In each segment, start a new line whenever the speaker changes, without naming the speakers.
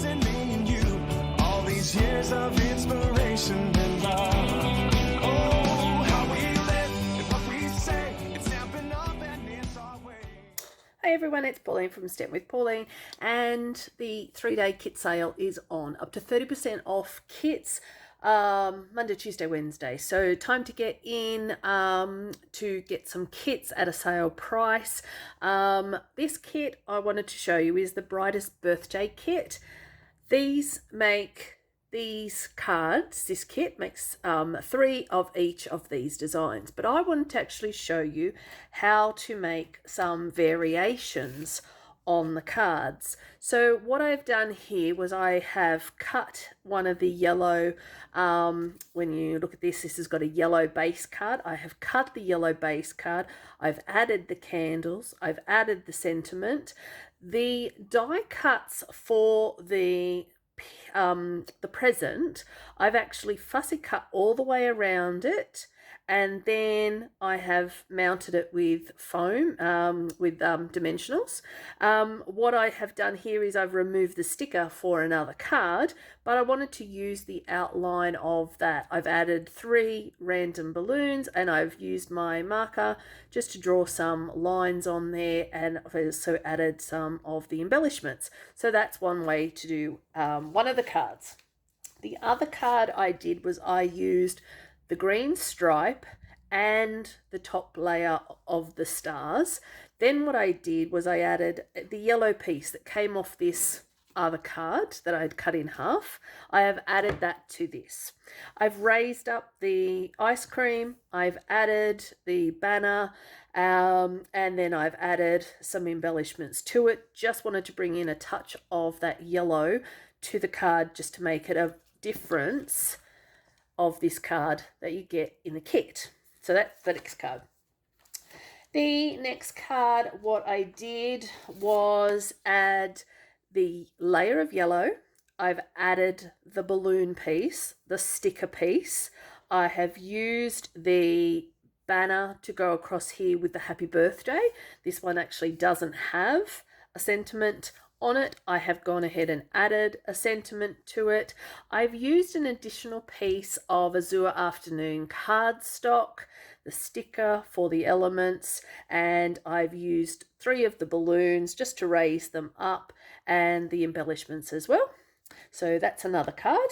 chasing me and you. All these years of inspiration and love. Oh, how we live and what we say. It's stamping up and it's our way.
Hey everyone, it's Pauline from STEM with Pauline, and the 3-day kit sale is on. Up to 30% off kits, Monday, Tuesday, Wednesday. So time to get in to get some kits at a sale price. This kit I wanted to show you is the Brightest Birthday Kit. These cards, this kit makes 3 of each of these designs, but I wanted to actually show you how to make some variations on the cards. So what I've done here was I have cut one of the yellow, when you look at this has got a yellow base card. I have cut the yellow base card, I've added the candles, I've added the sentiment. The die cuts for the present, I've actually fussy cut all the way around it, and then I have mounted it with foam, with dimensionals. What I have done here is I've removed the sticker for another card, but I wanted to use the outline of that. I've added 3 random balloons, and I've used my marker just to draw some lines on there, and I've also added some of the embellishments. So that's one way to do one of the cards. The other card I did was I used the green stripe and the top layer of the stars. Then what I did was I added the yellow piece that came off this other card that I had cut in half. I have added that to this. I've raised up the ice cream, I've added the banner, and then I've added some embellishments to it. Just wanted to bring in a touch of that yellow to the card just to make it a difference of this card that you get in the kit. So that's the next card. The next card, what I did was add the layer of yellow. I've added the balloon piece, the sticker piece. I have used the banner to go across here with the happy birthday. This one actually doesn't have a sentiment on it. I have gone ahead and added a sentiment to it. I've used an additional piece of Azure Afternoon cardstock, the sticker for the elements, and I've used 3 of the balloons just to raise them up, and the embellishments as well. So that's another card.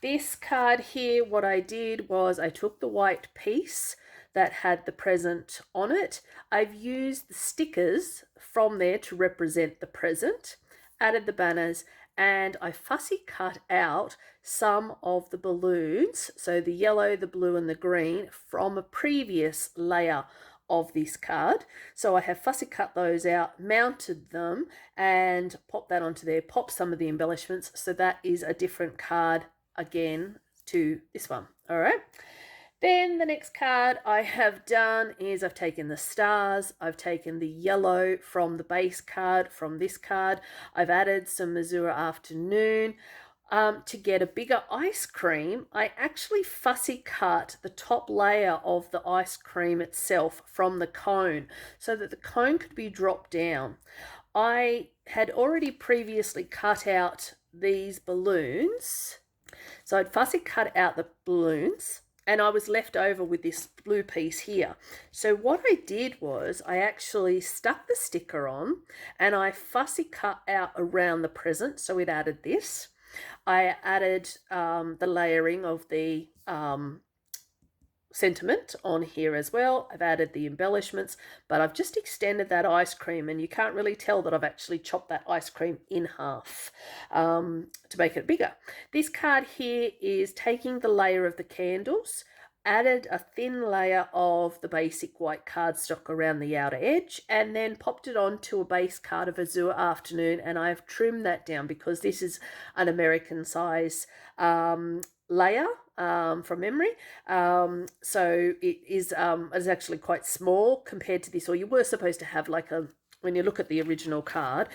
This card here, what I did was I took the white piece that had the present on it. I've used the stickers from there to represent the present, added the banners, and I fussy cut out some of the balloons, so the yellow, the blue and the green, from a previous layer of this card. So I have fussy cut those out, mounted them, and popped that onto there, popped some of the embellishments, so that is a different card again to this one. All right. Then the next card I have done is I've taken the stars, I've taken the yellow from the base card, from this card, I've added some Azure Afternoon. To get a bigger ice cream, I actually fussy cut the top layer of the ice cream itself from the cone so that the cone could be dropped down. I had already previously cut out these balloons, so I'd fussy cut out the balloons, and I was left over with this blue piece here. So what I did was I actually stuck the sticker on, and I fussy cut out around the present, so it added this. I added the layering of the sentiment on here as well. I've added the embellishments, but I've just extended that ice cream, and you can't really tell that I've actually chopped that ice cream in half to make it bigger. This card here is taking the layer of the candles, added a thin layer of the basic white cardstock around the outer edge, and then popped it onto a base card of Azure Afternoon, and I've trimmed that down because this is an American size layer from memory. So it is actually quite small compared to this, or you were supposed to have like when you look at the original card,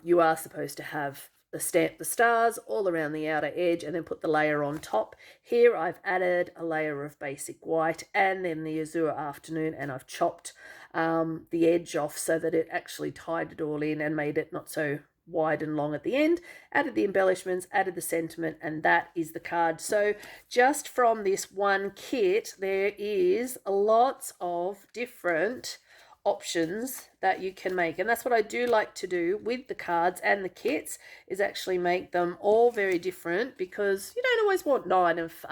you are supposed to have stamp the stars all around the outer edge and then put the layer on top. Here I've added a layer of basic white and then the Azure Afternoon, and I've chopped the edge off so that it actually tied it all in and made it not so wide and long at the end, added the embellishments, added the sentiment, and that is the card. So just from this one kit, there is lots of different options that you can make, and that's what I do like to do with the cards and the kits, is actually make them all very different, because you don't always want 9 of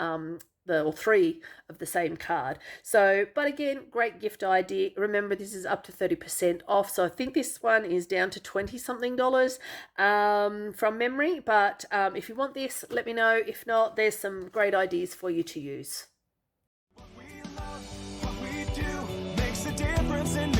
or 3 of the same card. So, but again, great gift idea. Remember, this is up to 30% off, so I think this one is down to 20 something dollars from memory. But if you want this, let me know. If not, there's some great ideas for you to use.
What we love, what we do makes a difference in